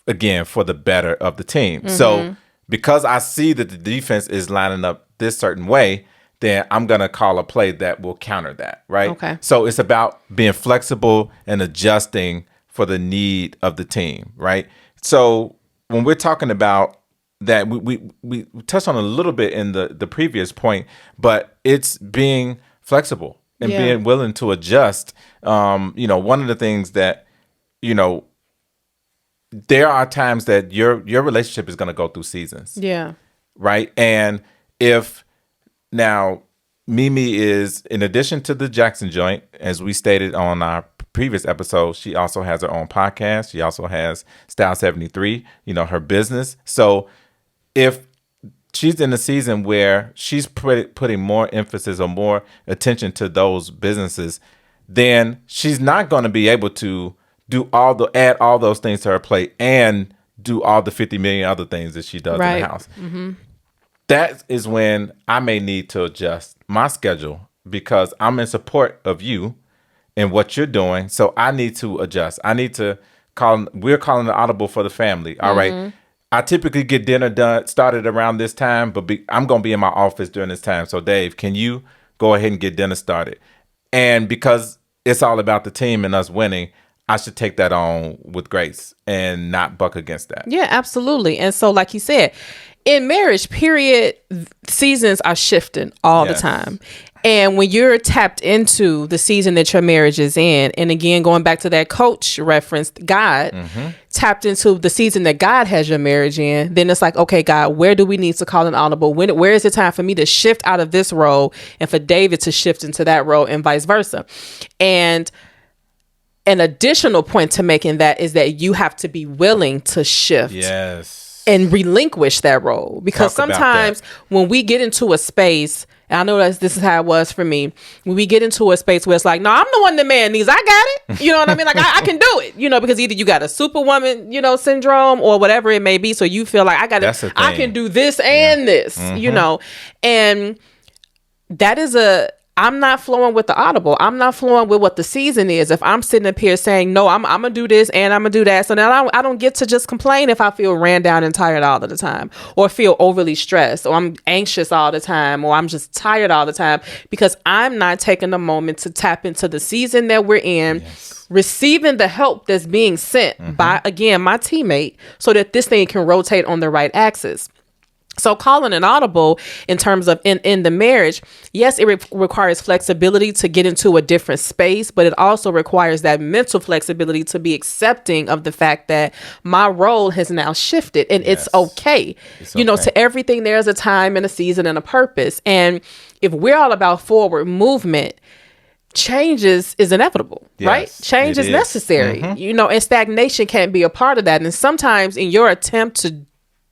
Speaker 2: again, for the better of the team. So because I see that the defense is lining up this certain way, then I'm going to call a play that will counter that, right?
Speaker 1: Okay.
Speaker 2: So it's about being flexible and adjusting for the need of the team, right? So when we're talking about that, we touched on a little bit in the previous point, but it's being flexible and being willing to adjust. One of the things that, there are times that your relationship is going to go through seasons.
Speaker 1: Yeah.
Speaker 2: Right. And if now Mimi is, in addition to the Jackson joint, as we stated on our previous episode, she also has her own podcast. She also has Style 73, her business. So if she's in a season where she's putting more emphasis or more attention to those businesses, then she's not going to be able to add all those things to her plate and do all the 50 million other things that she does in the house. Mm-hmm. That is when I may need to adjust my schedule, because I'm in support of you and what you're doing. So I need to adjust. I need to we're calling the audible for the family. All right. I typically get dinner started around this time, but I'm going to be in my office during this time. So Dave, can you go ahead and get dinner started? And because it's all about the team and us winning, I should take that on with grace and not buck against that.
Speaker 1: Yeah, absolutely. And so, like you said, in marriage, period, seasons are shifting all the time. And when you're tapped into the season that your marriage is in, and again, going back to that coach reference, God tapped into the season that God has your marriage in, then it's like, okay, God, where do we need to call an audible? Where is it time for me to shift out of this role and for David to shift into that role, and vice versa? And an additional point to make in that is that you have to be willing to shift.
Speaker 2: Yes.
Speaker 1: And relinquish that role. Because sometimes when we get into a space, and I know this is how it was for me, when we get into a space where it's like, no, I'm the one the man needs. I got it. You know what I mean? Like, I can do it. Because either you got a superwoman, syndrome, or whatever it may be. So you feel like I can do this and this, and that is I'm not flowing with the audible. I'm not flowing with what the season is. If I'm sitting up here saying, no, I'm going to do this and I'm going to do that. So now I don't get to just complain if I feel ran down and tired all of the time, or feel overly stressed, or I'm anxious all the time, or I'm just tired all the time, because I'm not taking a moment to tap into the season that we're in, receiving the help that's being sent by, again, my teammate, so that this thing can rotate on the right axis. So calling an audible in terms of in the marriage, yes, it requires flexibility to get into a different space, but it also requires that mental flexibility to be accepting of the fact that my role has now shifted, and it's okay. To everything, there's a time and a season and a purpose. And if we're all about forward movement, changes is inevitable, right? Change is necessary, and stagnation can't be a part of that. And sometimes in your attempt to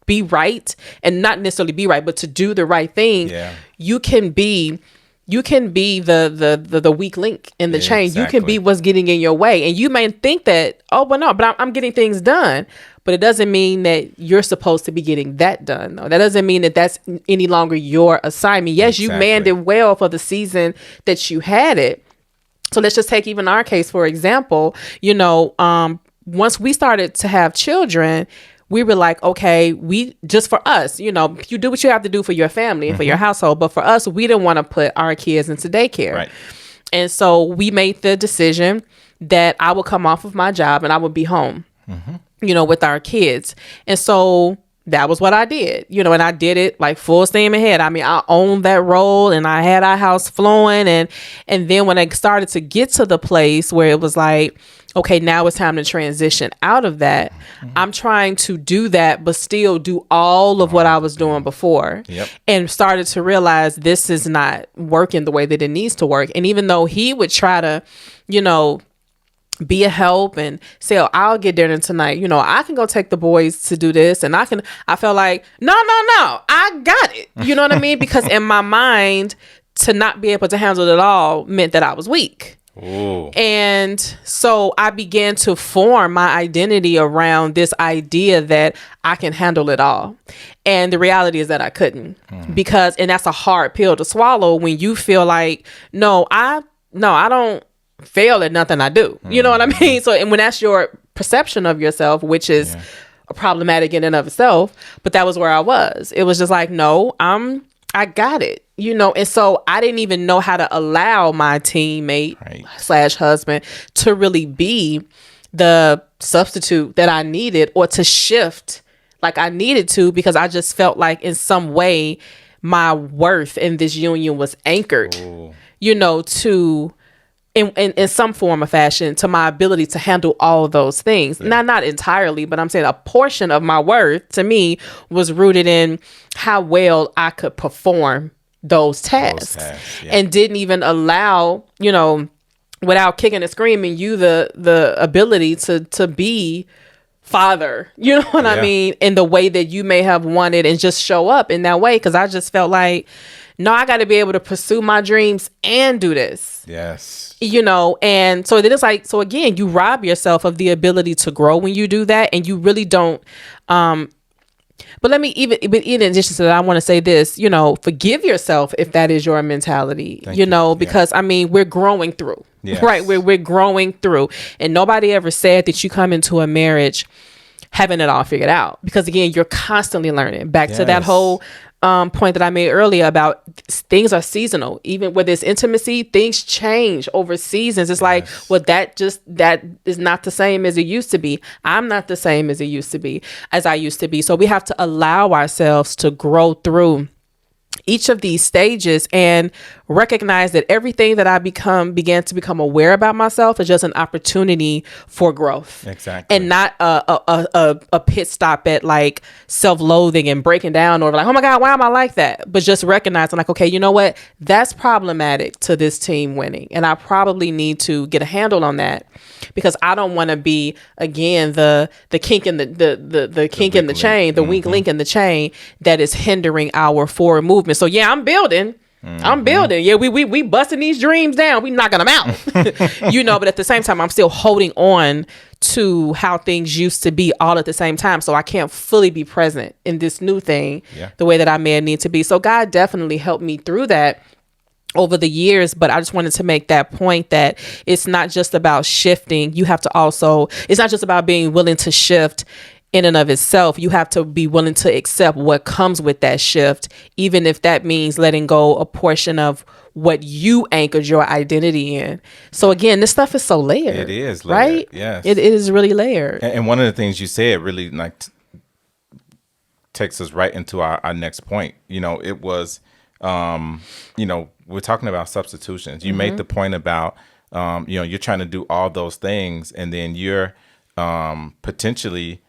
Speaker 1: be right, and not necessarily be right, but to do the right thing, you can be the weak link in the chain. You can be what's getting in your way, and you may think that, but I'm getting things done, but it doesn't mean that you're supposed to be getting that done. No, that doesn't mean that that's any longer your assignment. Yes, you manned it well for the season that you had it. So let's just take even our case, for example. Once we started to have children, we were like, okay, we just for us, you know, you do what you have to do for your family and for your household. But for us, we didn't want to put our kids into daycare.
Speaker 2: Right.
Speaker 1: And so we made the decision that I would come off of my job and I would be home, you know, with our kids. And so that was what I did, you know, and I did it like full steam ahead. I mean, I owned that role and I had our house flowing. And then when I started to get to the place where it was like, okay, now it's time to transition out of that. I'm trying to do that, but still do all of what I was doing before. And started to realize this is not working the way that it needs to work. And even though he would try to, you know, be a help and say, oh, I'll get dinner tonight. You know, I can go take the boys to do this. And I felt like, no, I got it. You know what I mean? Because in my mind, to not be able to handle it all meant that I was weak.
Speaker 2: Ooh.
Speaker 1: And so I began to form my identity around this idea that I can handle it all. And the reality is that I couldn't, because, and that's a hard pill to swallow when you feel like, no, I don't fail at nothing I do. You know what I mean? So, and when that's your perception of yourself, which is problematic in and of itself, but that was where I was. It was just like, no, I got it. You know, and so I didn't even know how to allow my teammate / husband to really be the substitute that I needed, or to shift like I needed to, because I just felt like in some way my worth in this union was anchored, you know, to in some form or fashion to my ability to handle all of those things. Not entirely, but I'm saying a portion of my worth to me was rooted in how well I could perform those tasks. And didn't even allow, you know, without kicking and screaming, you the ability to be father, you know what I mean, in the way that you may have wanted, and just show up in that way. Because I just felt like, no, I got to be able to pursue my dreams and do this. You know, and so then it's like, so again, you rob yourself of the ability to grow when you do that, and you really don't. But let me even in addition to that, I want to say this, you know, forgive yourself if that is your mentality, you know, because I mean, we're growing through, right? We're growing through, and nobody ever said that you come into a marriage having it all figured out, because again, you're constantly learning. Back to that whole point that I made earlier about things are seasonal. Even with this intimacy, things change over seasons. It's like, well, that is not the same as it used to be. I'm not the same as I used to be. So we have to allow ourselves to grow through each of these stages and recognize that everything that I began to become aware about myself is just an opportunity for growth. And not a pit stop at like self-loathing and breaking down, or like, oh my God, why am I like that? But just recognizing like, okay, you know what? That's problematic to this team winning. And I probably need to get a handle on that, because I don't want to be, again, the kink in the kink in the chain, the weak link in the chain that is hindering our forward movement. So yeah, I'm building. Yeah, we busting these dreams down. We knocking them out. You know, but at the same time, I'm still holding on to how things used to be all at the same time. So I can't fully be present in this new thing the way that I may need to be. So God definitely helped me through that over the years. But I just wanted to make that point that it's not just about shifting. You have to also, it's not just about being willing to shift in and of itself. You have to be willing to accept what comes with that shift, even if that means letting go a portion of what you anchored your identity in. So again, this stuff is so layered.
Speaker 2: It is layered,
Speaker 1: right?
Speaker 2: Yes.
Speaker 1: It is really layered.
Speaker 2: And one of the things you said really like takes us right into our next point. You know, it was, you know, we're talking about substitutions. You made the point about, you know, you're trying to do all those things, and then you're potentially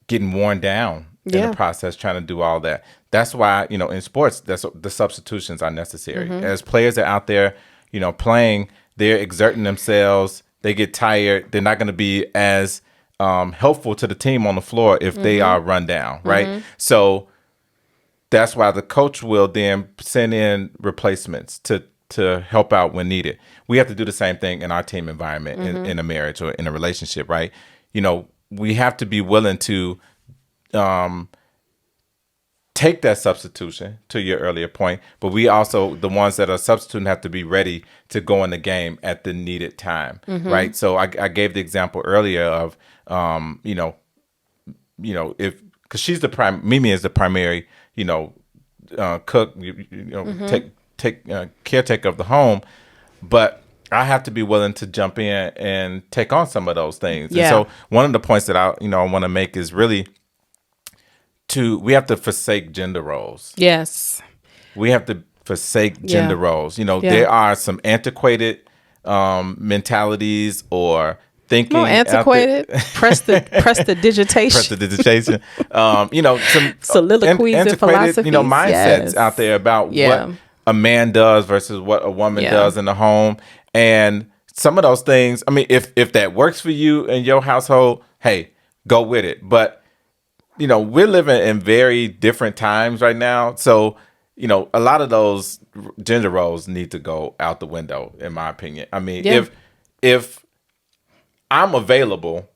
Speaker 2: getting worn down in the process trying to do all that. That's why, you know, in sports, the substitutions are necessary. As players are out there, you know, playing, they're exerting themselves, they get tired, they're not going to be as helpful to the team on the floor if they are run down, right? So that's why the coach will then send in replacements to help out when needed. We have to do the same thing in our team environment, in a marriage or in a relationship, right? You know, we have to be willing to take that substitution, to your earlier point, but we also, the ones that are substituting, have to be ready to go in the game at the needed time, right? So I gave the example earlier of, you know, you know, because she's Mimi is the primary, you know, cook, take caretaker of the home, but I have to be willing to jump in and take on some of those things. Yeah. And so one of the points that I want to make is really we have to forsake gender roles.
Speaker 1: Yes.
Speaker 2: We have to forsake gender roles. You know, there are some antiquated mentalities or thinking.
Speaker 1: No, antiquated. Press the digitation.
Speaker 2: Press the digitation. You know, some
Speaker 1: soliloquies and philosophies.
Speaker 2: You know, mindsets out there about what a man does versus what a woman does in the home. And some of those things, I mean, if that works for you in your household, hey, go with it. But you know, we're living in very different times right now. So, you know, a lot of those gender roles need to go out the window, in my opinion. I mean, if I'm available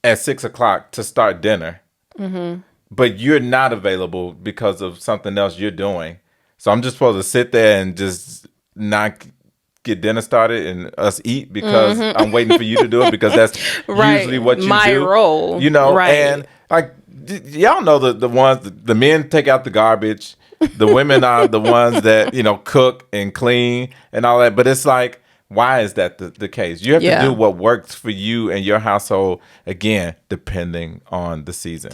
Speaker 2: at 6:00 to start dinner, but you're not available because of something else you're doing, so I'm just supposed to sit there and just not get dinner started and us eat because I'm waiting for you to do it because that's usually what you do.
Speaker 1: My role.
Speaker 2: You know, and like, y'all know the ones, the men take out the garbage, the women are the ones that, you know, cook and clean and all that. But it's like, why is that the case? You have to do what works for you and your household, again, depending on the season.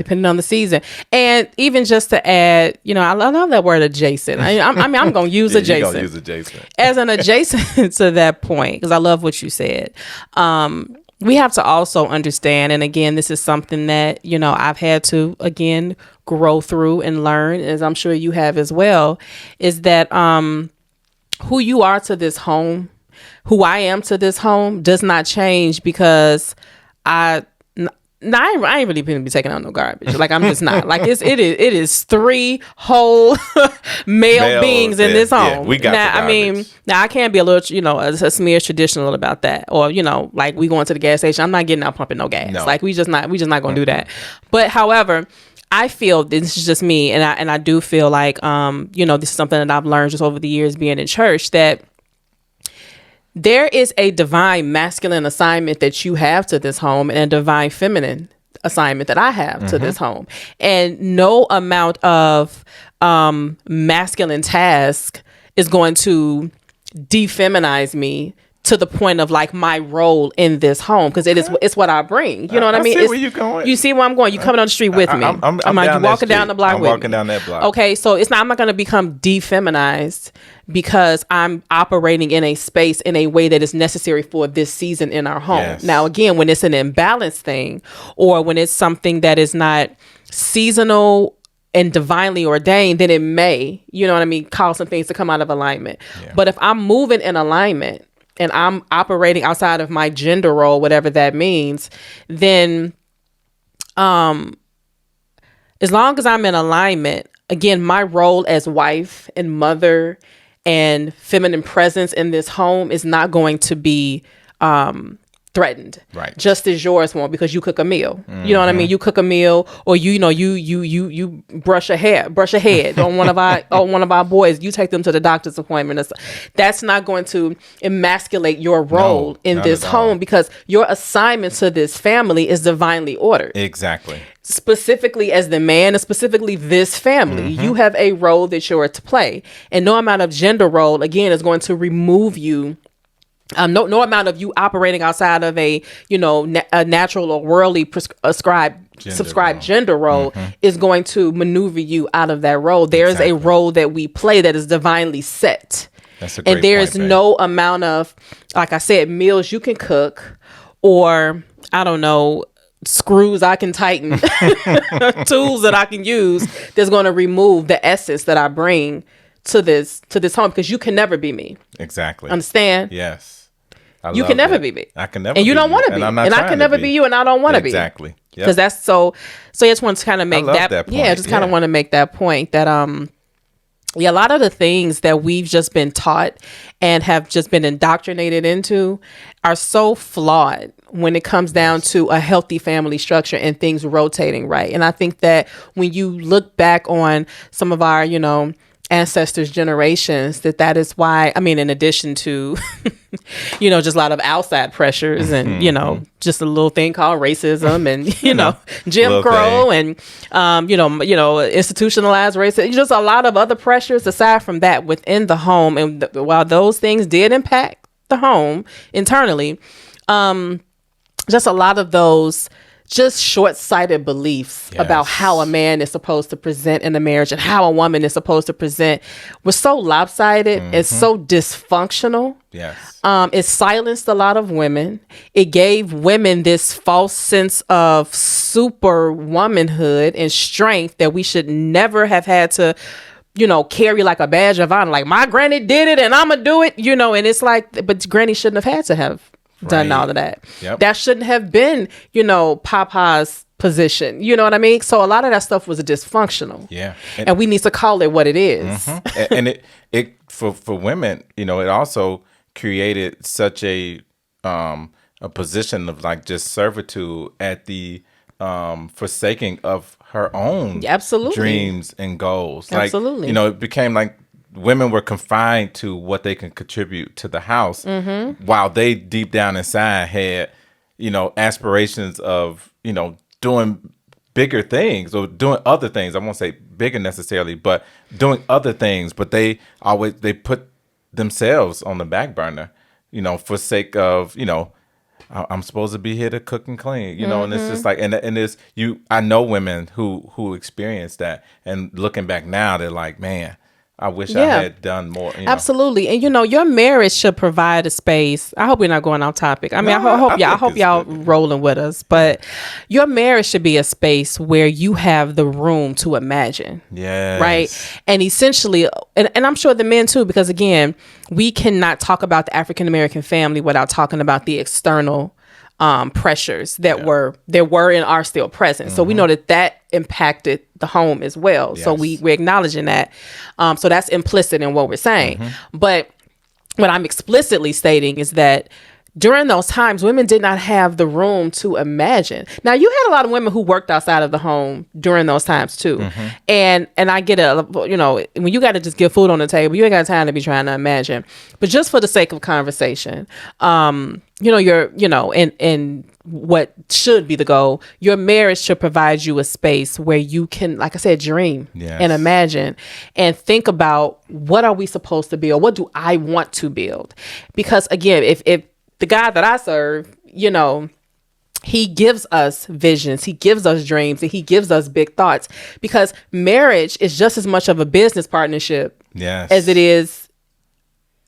Speaker 1: And even just to add, you know, I love that word adjacent. I'm going to use adjacent.
Speaker 2: You're going to use adjacent.
Speaker 1: As an adjacent to that point, because I love what you said. We have to also understand, and again, this is something that, you know, I've had to, again, grow through and learn, as I'm sure you have as well, is that who you are to this home, who I am to this home does not change because I ain't really gonna be taking out no garbage. Like, I'm just not. Like, it is 3 whole male beings in this home. Yeah, we got now, I mean, now I can't be a little, you know, a smear traditional about that, or, you know, like we going to the gas station. I'm not getting out pumping no gas. No. Like, we just not gonna do that. But however, I feel, this is just me, and I do feel like, you know, this is something that I've learned just over the years being in church, that there is a divine masculine assignment that you have to this home and a divine feminine assignment that I have to this home. And no amount of masculine task is going to defeminize me to the point of like my role in this home, because it's what I bring. You know what I mean?
Speaker 2: See where you going.
Speaker 1: You see where I'm going. You coming on the street with me. I'm like, you walking down the block with me.
Speaker 2: I'm walking down that block.
Speaker 1: Okay, so I'm not going to become defeminized because I'm operating in a space in a way that is necessary for this season in our home. Yes. Now, again, when it's an imbalance thing, or when it's something that is not seasonal and divinely ordained, then it may, you know what I mean, cause some things to come out of alignment. Yeah. But if I'm moving in alignment and I'm operating outside of my gender role, whatever that means, then as long as I'm in alignment, again, my role as wife and mother and feminine presence in this home is not going to be threatened,
Speaker 2: right?
Speaker 1: Just as yours won't, because you cook a meal. You know what I mean? You cook a meal, or you brush a head on one of our boys. You take them to the doctor's appointment. That's not going to emasculate your role in this home, because your assignment to this family is divinely ordered.
Speaker 2: Exactly.
Speaker 1: Specifically as the man, and specifically this family, you have a role that you're to play, and no amount of gender role, again, is going to remove you. No amount of you operating outside of a, you know, a natural or worldly subscribed gender role is going to maneuver you out of that role. There is a role that we play that is divinely set.
Speaker 2: That's a great
Speaker 1: and there
Speaker 2: point,
Speaker 1: is no amount of, like I said, meals you can cook, or I don't know, screws I can tighten, tools that I can use that's going to remove the essence that I bring to this home, because you can never be me.
Speaker 2: Exactly.
Speaker 1: Understand?
Speaker 2: Yes.
Speaker 1: You can never be me.
Speaker 2: I can never,
Speaker 1: and you don't want to
Speaker 2: be,
Speaker 1: be, and I can never be you, and I don't want to be.
Speaker 2: Exactly.
Speaker 1: Because that's so. So I just want to kind of make that
Speaker 2: point.
Speaker 1: Yeah, just kind of want to make that point that a lot of the things that we've just been taught and have just been indoctrinated into are so flawed when it comes down to a healthy family structure and things rotating right. And I think that when you look back on some of our, you know, ancestors' generations, that is why, I mean, in addition to just a lot of outside pressures and, just a little thing called racism and, Jim Crow and, institutionalized racism. Just a lot of other pressures aside from that within the home. And while those things did impact the home internally, just a lot of those just short-sighted beliefs about how a man is supposed to present in a marriage and how a woman is supposed to present was so lopsided and so dysfunctional.
Speaker 2: Yes.
Speaker 1: It silenced a lot of women. It gave women this false sense of super womanhood and strength that we should never have had to carry like a badge of honor. Like, my granny did it and I'm gonna do it, and it's like, but granny shouldn't have had to have done all of that.
Speaker 2: Yep.
Speaker 1: That shouldn't have been, Papa's position. You know what I mean? So a lot of that stuff was dysfunctional.
Speaker 2: Yeah.
Speaker 1: And we need to call it what it is.
Speaker 2: Mm-hmm. And it for women, it also created such a position of like just servitude at the forsaking of her own dreams and goals.
Speaker 1: Absolutely.
Speaker 2: Like, it became like women were confined to what they can contribute to the house, while they deep down inside had, aspirations of, doing bigger things or doing other things. I won't say bigger necessarily, but doing other things. But they put themselves on the back burner, for sake of, I'm supposed to be here to cook and clean, and it's just like, and it's I know women who experience that, and looking back now, they're like, man, I wish I had done more.
Speaker 1: Absolutely. And, your marriage should provide a space. I hope we're not going off topic. I mean, I hope y'all rolling with us. But your marriage should be a space where you have the room to imagine.
Speaker 2: Yes.
Speaker 1: Right? And essentially, and I'm sure the men too, because again, we cannot talk about the African-American family without talking about the external pressures that were and are still present. So we know that impacted the home as well. Yes. So we're acknowledging that. So that's implicit in what we're saying. But what I'm explicitly stating is that during those times, women did not have the room to imagine. Now, you had a lot of women who worked outside of the home during those times too. And I get when you got to just get food on the table, you ain't got time to be trying to imagine. But just for the sake of conversation, and what should be the goal, your marriage should provide you a space where you can, like I said, dream and imagine and think about, what are we supposed to build? What do I want to build? Because again, if the God that I serve, he gives us visions, he gives us dreams, and he gives us big thoughts, because marriage is just as much of a business partnership as it is,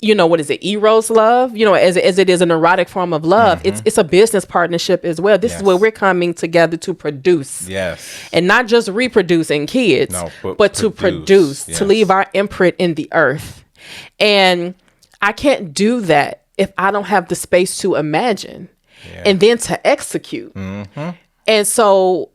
Speaker 1: what is it, Eros love, as it is an erotic form of love. It's a business partnership as well. This is where we're coming together to produce. And not just reproducing kids, but to produce, to leave our imprint in the earth. And I can't do that if I don't have the space to imagine and then to execute. And so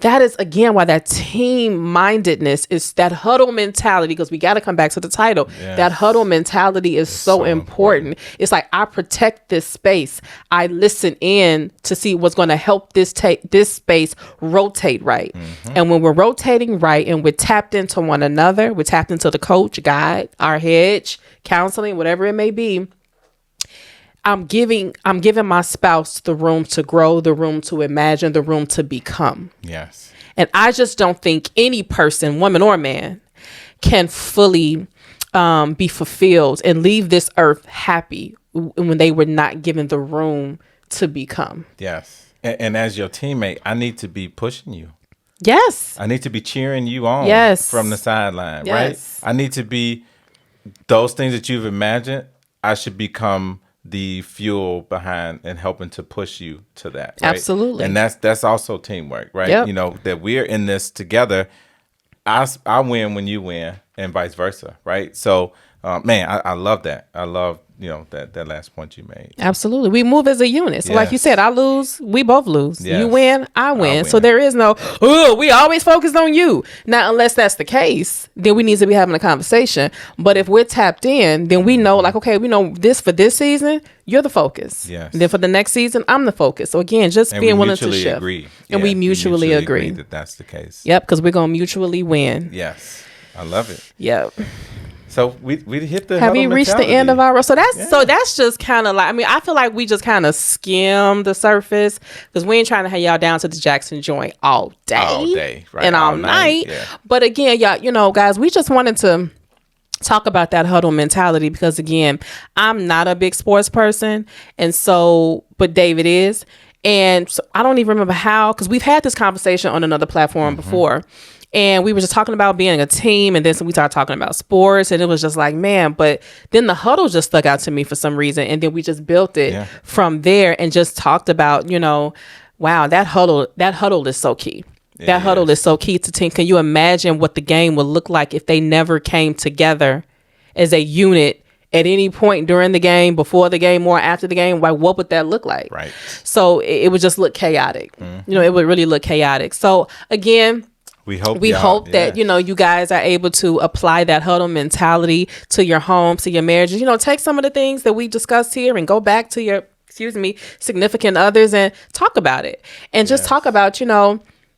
Speaker 1: that is, again, why that team-mindedness is that huddle mentality, because we got to come back to the title. That huddle mentality is so important. It's like, I protect this space. I listen in to see what's going to help this space rotate right. And when we're rotating right and we're tapped into one another, we're tapped into the coach, guide, our hedge, counseling, whatever it may be, I'm giving my spouse the room to grow, the room to imagine, the room to become.
Speaker 2: Yes.
Speaker 1: And I just don't think any person, woman or man, can fully be fulfilled and leave this earth happy when they were not given the room to become.
Speaker 2: Yes. And as your teammate, I need to be pushing you.
Speaker 1: Yes.
Speaker 2: I need to be cheering you on from the sideline, right? I need to be those things that you've imagined. I should become the fuel behind and helping to push you to that. Right?
Speaker 1: Absolutely.
Speaker 2: And that's also teamwork, right? That we're in this together. I win when you win and vice versa, right? So, man, I love that. I love, that last point you made.
Speaker 1: Absolutely. We move as a unit. So like you said, I lose, we both lose.
Speaker 2: Yes.
Speaker 1: You win, I win. So there is no, we always focus on you. Now, unless that's the case, then we need to be having a conversation. But if we're tapped in, then we know, like, okay, we know this for this season, you're the focus.
Speaker 2: Yes.
Speaker 1: And then for the next season, I'm the focus. So again, just being willing to shift.
Speaker 2: Agree.
Speaker 1: And we mutually agree
Speaker 2: that that's the case.
Speaker 1: Yep, because we're going to mutually win.
Speaker 2: Yes. I love it.
Speaker 1: Yep.
Speaker 2: So we hit the
Speaker 1: have
Speaker 2: Huddle
Speaker 1: we reached
Speaker 2: Mentality.
Speaker 1: the end of our so that's just kind of like, I mean, I feel like we just kind of skim the surface because we ain't trying to have y'all down to the Jackson joint all day
Speaker 2: right,
Speaker 1: and all night.
Speaker 2: Yeah.
Speaker 1: But again, y'all, guys, we just wanted to talk about that huddle mentality because again, I'm not a big sports person, and so but David is, and so I don't even remember how, because we've had this conversation on another platform before. And we were just talking about being a team, and then we started talking about sports, and it was just like, man, but then the huddle just stuck out to me for some reason, and then we just built it from there and just talked about, wow, that huddle is so key. That huddle is so key to team. Can you imagine what the game would look like if they never came together as a unit at any point during the game, before the game, or after the game? Like, what would that look like?
Speaker 2: Right.
Speaker 1: So it would just look chaotic. It would really look chaotic. So again, we hope that, you guys are able to apply that huddle mentality to your homes, to your marriages. Take some of the things that we discussed here and go back to your, significant others and talk about it. And just talk about,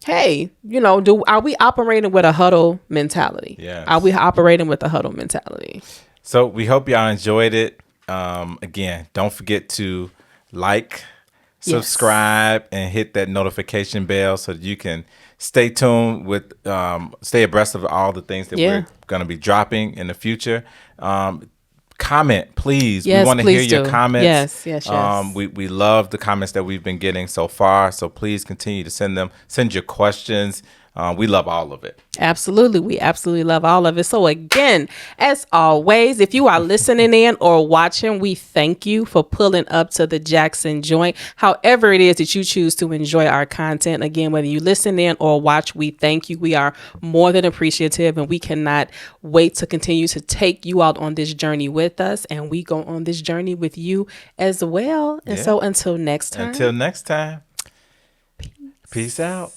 Speaker 1: hey, are we operating with a huddle mentality?
Speaker 2: Yes.
Speaker 1: Are we operating with a huddle mentality?
Speaker 2: So we hope y'all enjoyed it. Again, don't forget to like, subscribe, and hit that notification bell so that you can stay tuned with, stay abreast of all the things that we're going to be dropping in the future. Comment, please.
Speaker 1: Yes,
Speaker 2: we want to hear your comments.
Speaker 1: Yes.
Speaker 2: We love the comments that we've been getting so far. So please continue to send them. Send your questions. We love all of it.
Speaker 1: Absolutely. We absolutely love all of it. So again, as always, if you are listening in or watching, we thank you for pulling up to the Jackson joint. However it is that you choose to enjoy our content. Again, whether you listen in or watch, we thank you. We are more than appreciative, and we cannot wait to continue to take you out on this journey with us. And we go on this journey with you as well. And so until next time.
Speaker 2: Peace out.